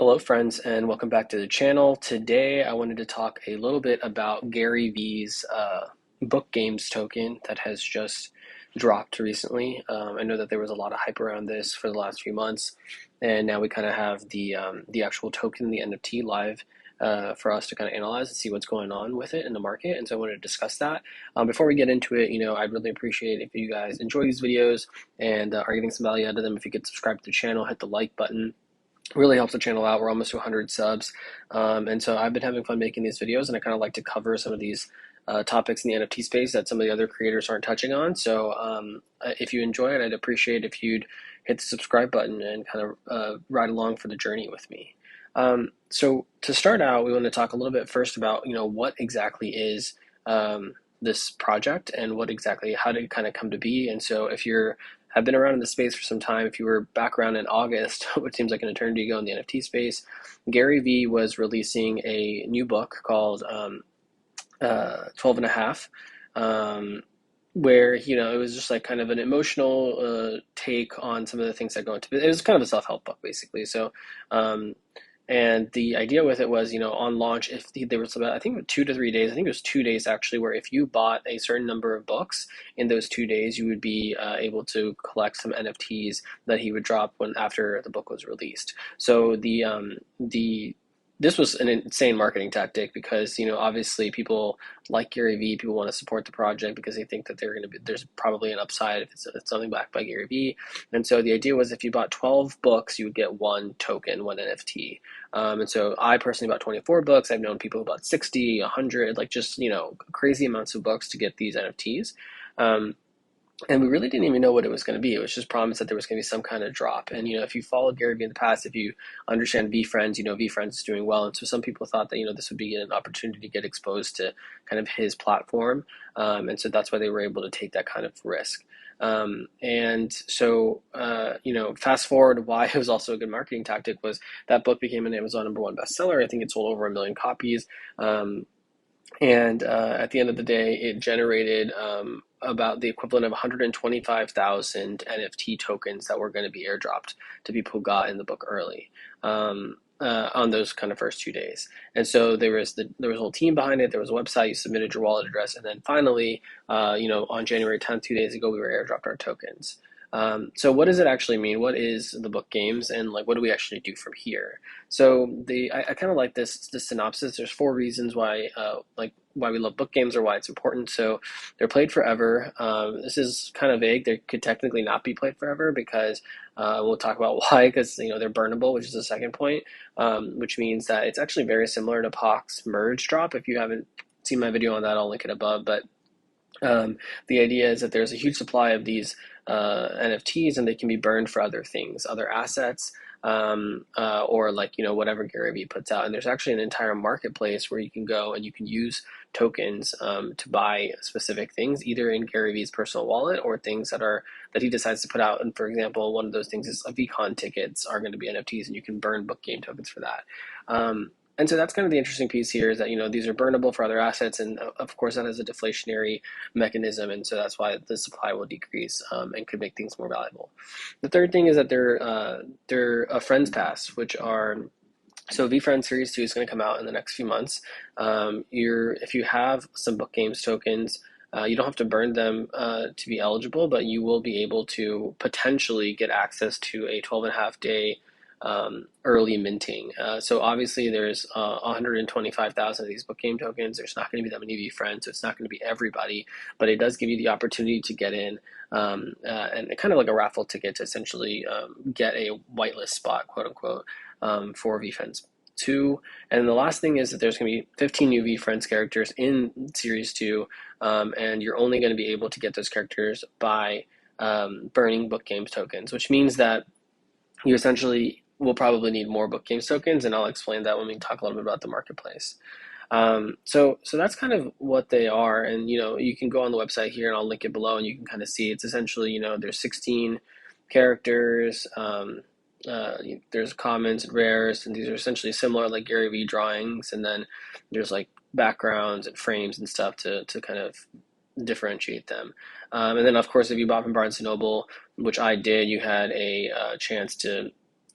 Hello friends and welcome back to the channel. Today I wanted to talk a little bit about Gary Vee's book games token that has just dropped recently. I know that there was a lot of hype around this for the last few months, and now we kind of have the actual token, the NFT live for us to kind of analyze and see what's going on with it in the market. And so I wanted to discuss that. Before we get into it, I'd really appreciate if you guys enjoy these videos and are getting some value out of them. If you could subscribe to the channel, hit the like button, really helps the channel out. We're almost to 100 subs. And so I've been having fun making these videos, and I kind of like to cover some of these topics in the NFT space that some of the other creators aren't touching on. So if you enjoy it, I'd appreciate if you'd hit the subscribe button and kind of ride along for the journey with me. So to start out, we want to talk a little bit first about, what exactly is this project and how did it kind of come to be. And so if you're have been around in the space for some time. If you were back around in August, which seems like an eternity ago in the NFT space, Gary Vee was releasing a new book called 12 and a half, where, it was just like kind of an emotional take on some of the things that go into it. It was kind of a self-help book, basically. So, and the idea with it was, on launch, if there was about, I think 2 to 3 days, I think it was 2 days actually, where if you bought a certain number of books in those 2 days, you would be able to collect some NFTs that he would drop after the book was released. So this was an insane marketing tactic because, obviously people like Gary Vee, people want to support the project because they think that there's probably an upside if it's something backed by Gary Vee. And so the idea was if you bought 12 books, you would get one token, one NFT. And so I personally bought 24 books. I've known people who bought 60, 100, like just, crazy amounts of books to get these NFTs. And we really didn't even know what it was going to be. It was just promised that there was going to be some kind of drop. And, if you followed Gary Vee in the past, if you understand VeeFriends, VeeFriends is doing well. And so some people thought that, this would be an opportunity to get exposed to kind of his platform. And so that's why they were able to take that kind of risk. And so, fast forward, why it was also a good marketing tactic was that book became an Amazon #1 bestseller. I think it sold over 1 million copies. And at the end of the day, it generated about the equivalent of 125,000 NFT tokens that were going to be airdropped to people who got in the book early on those kind of first 2 days. And so there was a whole team behind it. There was a website. You submitted your wallet address, and then finally, on January 10th, 2 days ago, we were airdropped our tokens. So what does it actually mean? What is the book games, and what do we actually do from here? So I kind of like this synopsis. There's 4 reasons why why we love book games or why it's important. So they're played forever. This is kind of vague. They could technically not be played forever because we'll talk about why, because they're burnable, which is the second point, which means that it's actually very similar to POC's merge drop. If you haven't seen my video on that, I'll link it above. But the idea is that there's a huge supply of these NFTs, and they can be burned for other things, other assets, or whatever Gary Vee puts out. And there's actually an entire marketplace where you can go and you can use tokens to buy specific things, either in Gary Vee's personal wallet or things that he decides to put out. And for example, one of those things is VCon tickets are going to be NFTs, and you can burn book game tokens for that. And so that's kind of the interesting piece here is that, these are burnable for other assets. And of course, that has a deflationary mechanism. And so that's why the supply will decrease and could make things more valuable. The third thing is that they're a Friends Pass, which are, so VeeFriends Series 2 is going to come out in the next few months. If you have some book games tokens, you don't have to burn them to be eligible, but you will be able to potentially get access to a 12.5-day early minting. So obviously there's 125,000 of these book game tokens. There's not going to be that many VeeFriends, so it's not going to be everybody, but it does give you the opportunity to get in and kind of like a raffle ticket to essentially get a whitelist spot, quote unquote, for VeeFriends 2. And the last thing is that there's going to be 15 new VeeFriends characters in Series 2, and you're only going to be able to get those characters by burning book games tokens, which means that you essentially will probably need more book games tokens, and I'll explain that when we talk a little bit about the marketplace. So that's kind of what they are, and you can go on the website here, and I'll link it below, and you can kind of see it's essentially there's 16 characters. There's commons and rares, and these are essentially similar like Gary Vee drawings, and then there's like backgrounds and frames and stuff to kind of differentiate them. And then of course, if you bought from Barnes & Noble, which I did, you had a chance to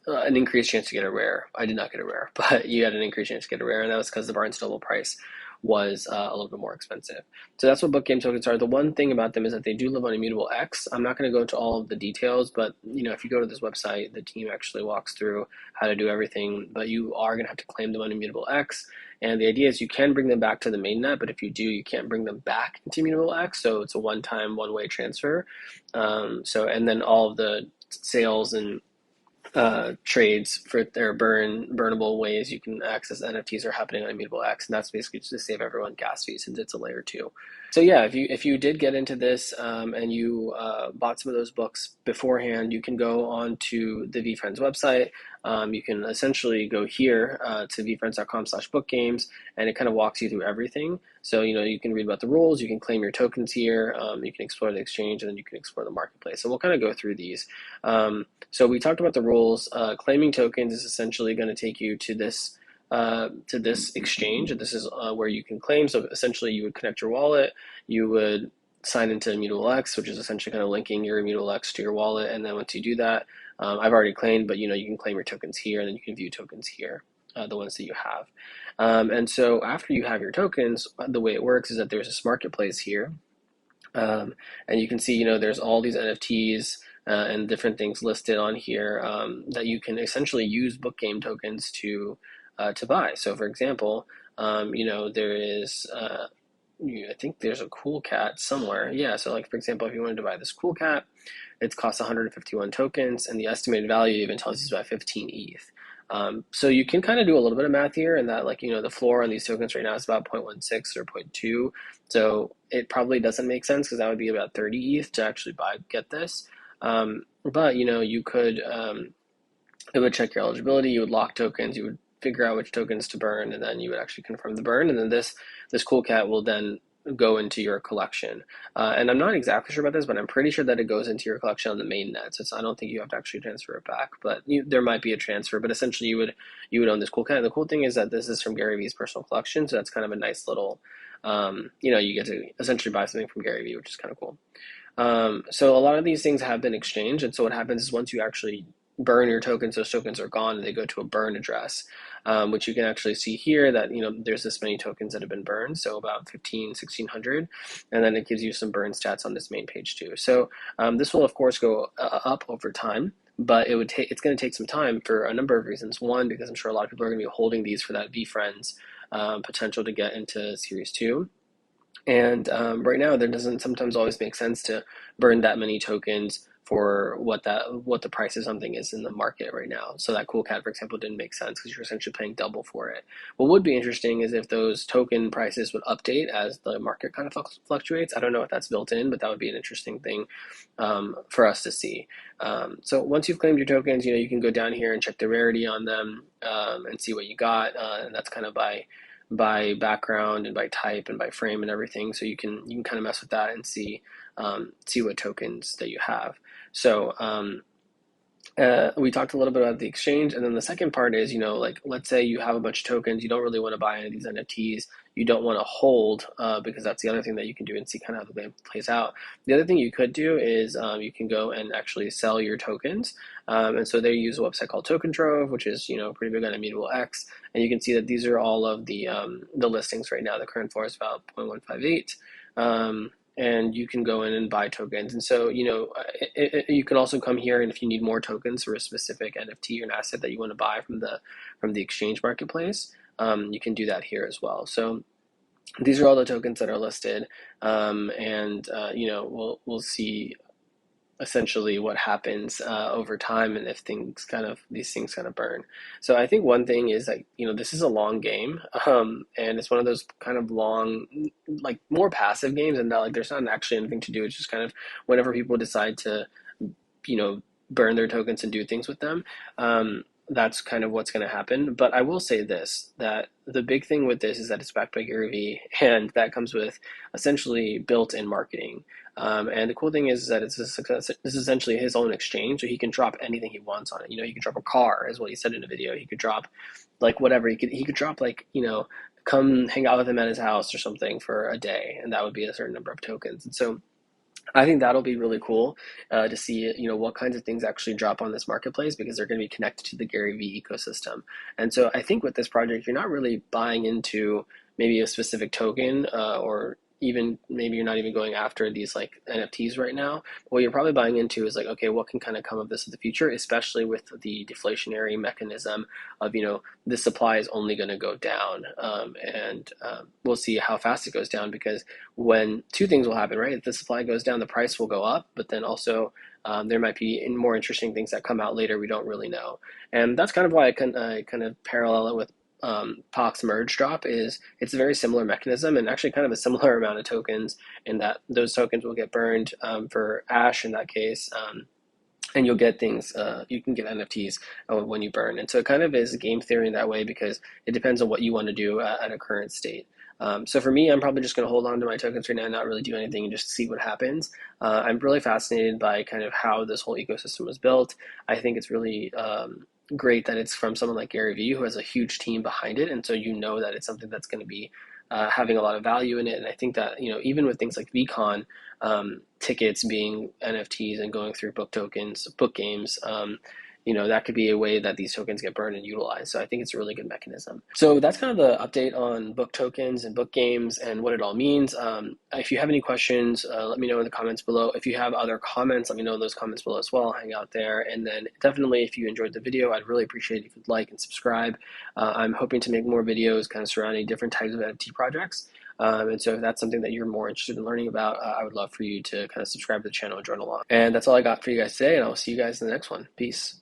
an increased chance to get a rare. I did not get a rare, but you had an increased chance to get a rare, and that was because the Barnes Noble price was a little bit more expensive. So that's what book game tokens are. The one thing about them is that they do live on immutable X. I'm not going to go into all of the details, but if you go to this website, the team actually walks through how to do everything. But you are going to have to claim them on immutable X. And the idea is you can bring them back to the mainnet, but if you do, you can't bring them back into immutable X. So it's a one-time, one-way transfer. And then all of the sales and trades for their burnable ways you can access NFTs are happening on Immutable X, and that's basically just to save everyone gas fees since it's a layer two. So yeah, if you did get into this and you bought some of those books beforehand, you can go on to the VeeFriends website. You can essentially go here to vfriends.com/bookgames, and it kind of walks you through everything. So you can read about the rules, you can claim your tokens here, you can explore the exchange, and then you can explore the marketplace. So we'll kind of go through these. So we talked about the rules. Claiming tokens is essentially going to take you to this exchange. This is where you can claim. So essentially, you would connect your wallet. You would sign into Immutable X, which is essentially kind of linking your Immutable X to your wallet. And then once you do that, I've already claimed, but you can claim your tokens here, and then you can view tokens here, the ones that you have. And so after you have your tokens, the way it works is that there's this marketplace here. And you can see, there's all these NFTs and different things listed on here that you can essentially use book game tokens to buy. So, for example, there is, I think there's a cool cat somewhere. Yeah. So, like for example, if you wanted to buy this cool cat, it costs 151 tokens, and the estimated value even tells you it's about 15 ETH. So you can kind of do a little bit of math here, and that the floor on these tokens right now is about 0.16 or 0.2. So it probably doesn't make sense because that would be about 30 ETH to actually get this. But you could it would check your eligibility, you would lock tokens, you would figure out which tokens to burn, and then you would actually confirm the burn, and then this cool cat will then go into your collection. And I'm not exactly sure about this, but I'm pretty sure that it goes into your collection on the main net. So I don't think you have to actually transfer it back, but there might be a transfer. But essentially, you would own this cool cat. And the cool thing is that this is from Gary Vee's personal collection, so that's kind of a nice little, you get to essentially buy something from Gary Vee, which is kind of cool. So a lot of these things have been exchanged, and so what happens is once you actually burn your tokens, those tokens are gone and they go to a burn address, which you can actually see here that there's this many tokens that have been burned, so about 1,600, and then it gives you some burn stats on this main page too. So this will of course go up over time, but it's going to take some time for a number of reasons. One, because I'm sure a lot of people are going to be holding these for that VeeFriends potential to get into Series 2. And right now, there doesn't sometimes always make sense to burn that many tokens for what the price of something is in the market right now. So that cool cat, for example, didn't make sense because you're essentially paying double for it. What would be interesting is if those token prices would update as the market kind of fluctuates. I don't know if that's built in, but that would be an interesting thing for us to see. So once you've claimed your tokens, you can go down here and check the rarity on them and see what you got, and that's kind of by background and by type and by frame and everything. So you can kind of mess with that and see what tokens that you have. So we talked a little bit about the exchange, and then the second part is, like let's say you have a bunch of tokens, you don't really want to buy any of these NFTs, you don't want to hold because that's the other thing that you can do and see kind of how the game plays out. The other thing you could do is you can go and actually sell your tokens, and so they use a website called Token Trove, which is pretty big on Immutable X, and you can see that these are all of the listings right now. The current floor is about 0.158. And you can go in and buy tokens. And so, you can also come here, and if you need more tokens for a specific NFT or an asset that you want to buy from the exchange marketplace, you can do that here as well. So these are all the tokens that are listed, and we'll see essentially what happens over time, and if these things kind of burn. So I think one thing is like this is a long game, and it's one of those kind of long, like more passive games, and that like there's not actually anything to do. It's just kind of whenever people decide to burn their tokens and do things with them, that's kind of what's going to happen. But I will say this, that the big thing with this is that it's backed by Gary Vee, and that comes with essentially built-in marketing. And the cool thing is that it's essentially his own exchange, so he can drop anything he wants on it. He could drop a car, is what he said in a video. He could drop like whatever. He could drop like come hang out with him at his house or something for a day, and that would be a certain number of tokens. And so I think that'll be really cool to see, what kinds of things actually drop on this marketplace because they're going to be connected to the Gary Vee ecosystem. And so I think with this project, you're not really buying into maybe a specific token, or even maybe you're not even going after these like NFTs right now. What you're probably buying into is like, okay, what can kind of come of this in the future, especially with the deflationary mechanism of, the supply is only going to go down. And we'll see how fast it goes down because when two things will happen, right? If the supply goes down, the price will go up, but then also there might be more interesting things that come out later we don't really know. And that's kind of why I kind of parallel it with POX merge drop. Is it's a very similar mechanism and actually kind of a similar amount of tokens in that those tokens will get burned for ash in that case. And you'll get things, you can get NFTs when you burn. And so it kind of is game theory in that way because it depends on what you want to do at a current state. So for me, I'm probably just going to hold on to my tokens right now and not really do anything and just see what happens. I'm really fascinated by kind of how this whole ecosystem was built. I think it's really great that it's from someone like Gary Vee who has a huge team behind it. And so that it's something that's going to be having a lot of value in it. And I think that, even with things like VCon, tickets being NFTs and going through book tokens, book games, that could be a way that these tokens get burned and utilized. So I think it's a really good mechanism. So that's kind of the update on book tokens and book games and what it all means. If you have any questions, let me know in the comments below. If you have other comments, let me know in those comments below as well. I'll hang out there. And then definitely, if you enjoyed the video, I'd really appreciate it if you'd like and subscribe. I'm hoping to make more videos kind of surrounding different types of NFT projects. And so if that's something that you're more interested in learning about, I would love for you to kind of subscribe to the channel and join along. And that's all I got for you guys today, and I'll see you guys in the next one. Peace.